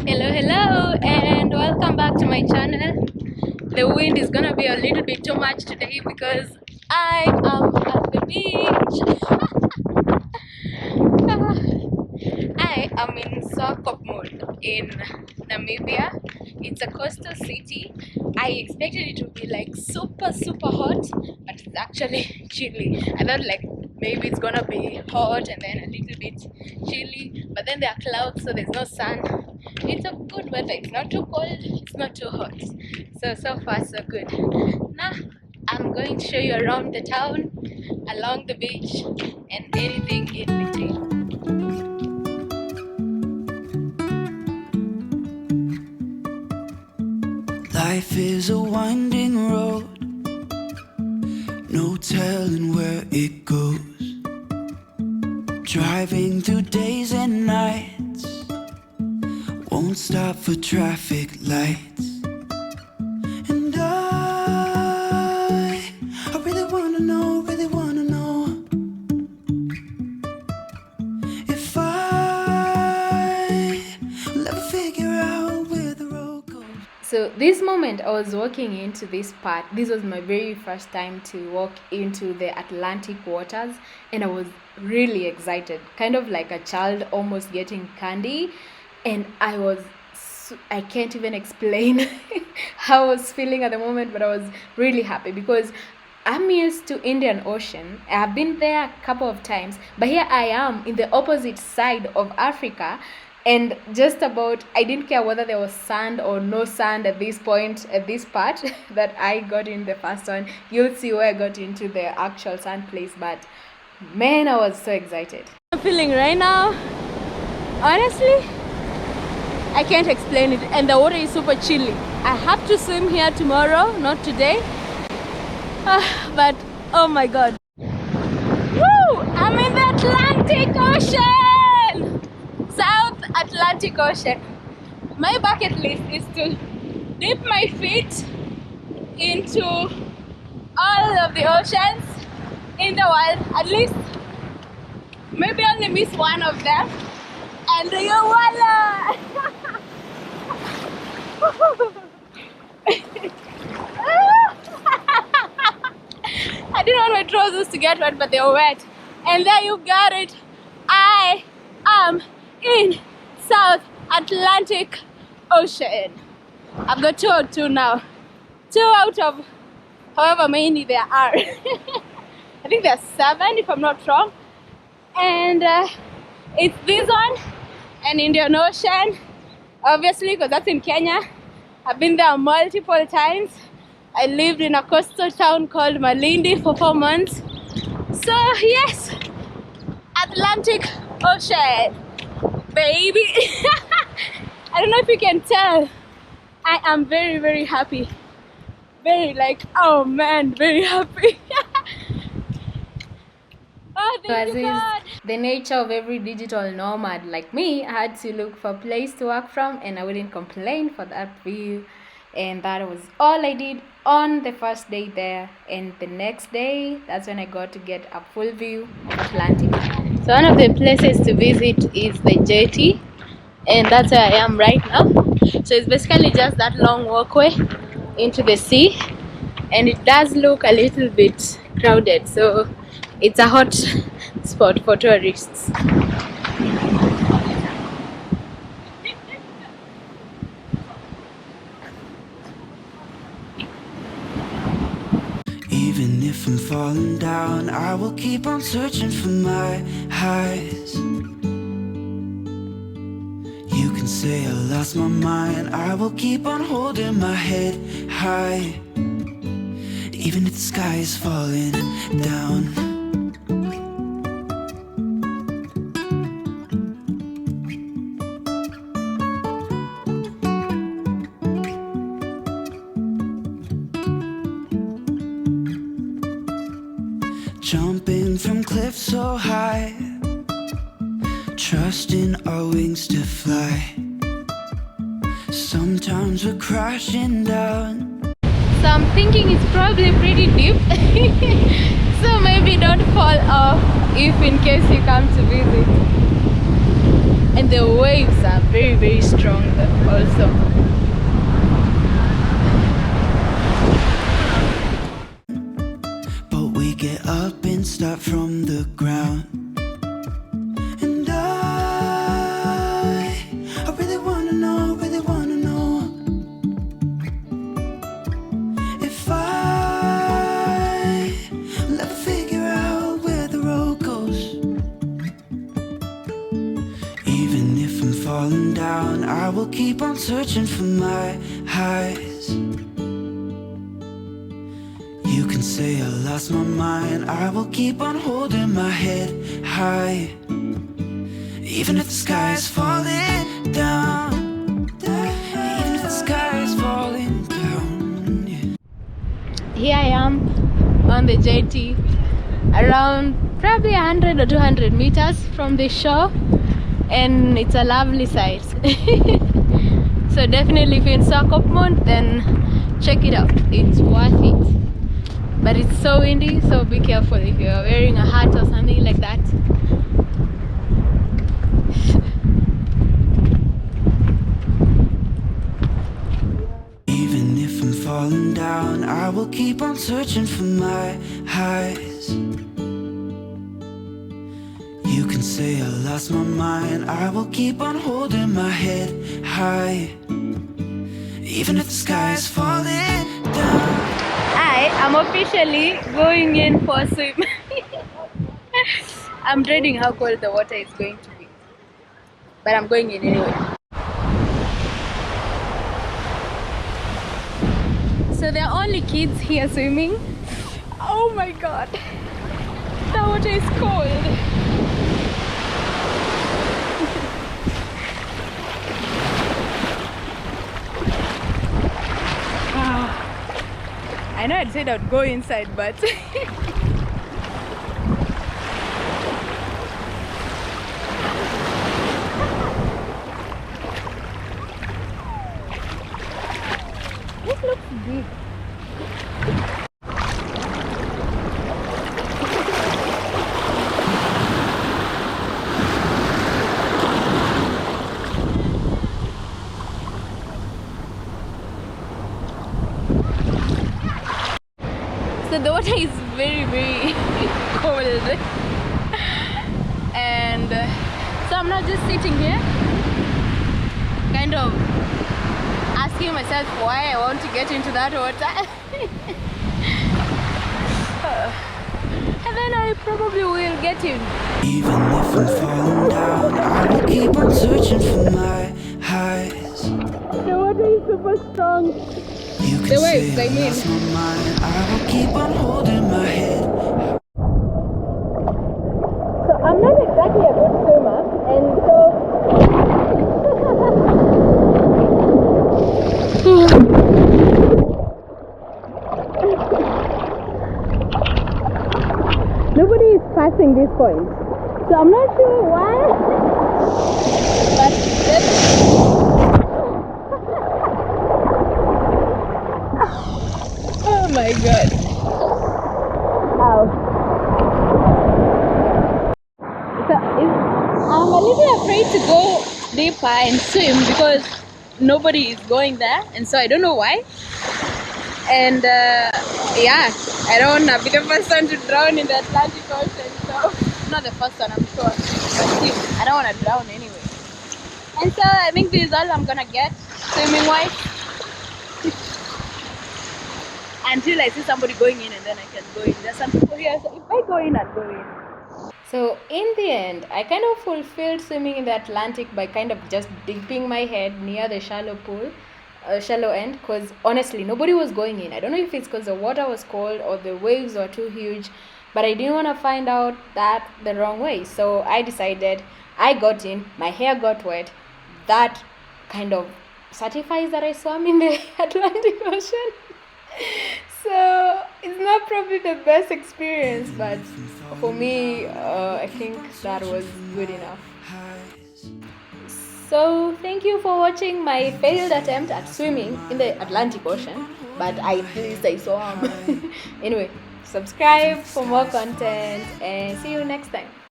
Hello, and welcome back to my channel. The wind is gonna be a little bit too much today because I am at the beach. I am in Swakopmund in Namibia. It's a coastal city. I expected it to be like super hot, but it's actually chilly. I thought like maybe it's gonna be hot and then a little bit chilly, but then there are clouds, so there's no sun. It's a good weather. It's not too cold, it's not too hot. So far so good. Now I'm going to show you around the town, along the beach, and anything in between. Life is a winding road, no telling where it goes. Driving through days and nights, won't stop for traffic lights. And I really wanna know if I will ever figure out where the road goes. So this moment I was walking into this part. This was my very first time to walk into the Atlantic waters, and I was really excited, kind of like a child almost getting candy. And I can't even explain how I was feeling at the moment, but I was really happy because I'm used to Indian Ocean. I've been there a couple of times, but here I am in the opposite side of Africa, and just about I didn't care whether there was sand or no sand at this point, at this part that I got in the first one. You'll see where I got into the actual sand place, but man, I was so excited. I'm feeling right now, honestly, I can't explain it, and the water is super chilly. I have to swim here tomorrow, not today. But oh my god. Woo! I'm in the Atlantic Ocean! South Atlantic Ocean. My bucket list is to dip my feet into all of the oceans in the world, at least maybe only miss one of them, and you voila! I didn't want my trousers to get wet, but they were wet. And there you got it. I am in South Atlantic Ocean. I've got 2 out of 2 now. 2 out of however many there are. I think there are 7 if I'm not wrong. And it's this one and Indian Ocean, obviously, because that's in Kenya. I've been there multiple times. I lived in a coastal town called Malindi for 4 months. So yes, Atlantic Ocean, baby. I don't know if you can tell, I am very happy. Very like, oh man, very happy. Oh, thank you, God. The nature of every digital nomad like me, I had to look for a place to work from, and I wouldn't complain for that view. And that was all I did on the first day there. And the next day, that's when I got to get a full view of Atlantic. So one of the places to visit is the jetty, and that's where I am right now. So it's basically just that long walkway into the sea, and it does look a little bit crowded, so it's a hot spot for tourists. Even if I'm falling down, I will keep on searching for my highs. You can say I lost my mind, I will keep on holding my head high. Even if the sky is falling down. Jumping from cliffs so high, trusting our wings to fly. Sometimes we're crashing down. So I'm thinking it's probably pretty deep. So maybe don't fall off if in case you come to visit. And the waves are very, very strong though. so. But we get up and start from the ground. And I really wanna know, if I'll ever figure out where the road goes. Even if I'm falling down, I will keep on searching for my highs. You can say I lost my mind, I will keep on holding my head high. Even if the sky is falling down, even if the sky is falling down, yeah. Here I am on the jetty, around probably 100 or 200 meters from the shore, and it's a lovely sight. So definitely if you're in Swakopmund, then check it out, it's worth it. But it's so windy, so be careful if you're wearing a hat or something like that. Even if I'm falling down, I will keep on searching for my highs. You can say I lost my mind, I will keep on holding my head high. Even if the sky is falling down. I am officially going in for a swim. I'm dreading how cold the water is going to be, but I'm going in anyway. So there are only kids here swimming. Oh my god, the water is cold. I know I'd said I'd go inside, but this looks big. So the water is very, very cold, and so I'm not just sitting here, kind of asking myself why I want to get into that water. And then I probably will get in. Even if I'm falling down, I will keep on searching for my highs. The water is super strong. You can The say waves, I I mean. lost my mind, I will keep on holding my head. So I'm not exactly a good swimmer, and so nobody is passing this point. So I'm not sure why, but oh my god. Ow. So I'm a little afraid to go deeper and swim because nobody is going there, and so I don't know why. And yeah, I don't want to be the first one to drown in the Atlantic Ocean. So not the first one, I'm sure, but still, I don't want to drown anyway. And so I think this is all I'm gonna get swimming wise. Until I see somebody going in, and then I can go in. There's some people here, so if I go in, I'll go in. So in the end, I kind of fulfilled swimming in the Atlantic by kind of just dipping my head near the shallow pool, shallow end, because honestly, nobody was going in. I don't know if it's because the water was cold or the waves were too huge, but I didn't want to find out that the wrong way. So I decided, I got in, my hair got wet. That kind of certifies that I swam in the Atlantic Ocean. So it's not probably the best experience, but for me, I think that was good enough. So thank you for watching my failed attempt at swimming in the Atlantic Ocean, but at least I swam. Anyway, subscribe for more content and see you next time.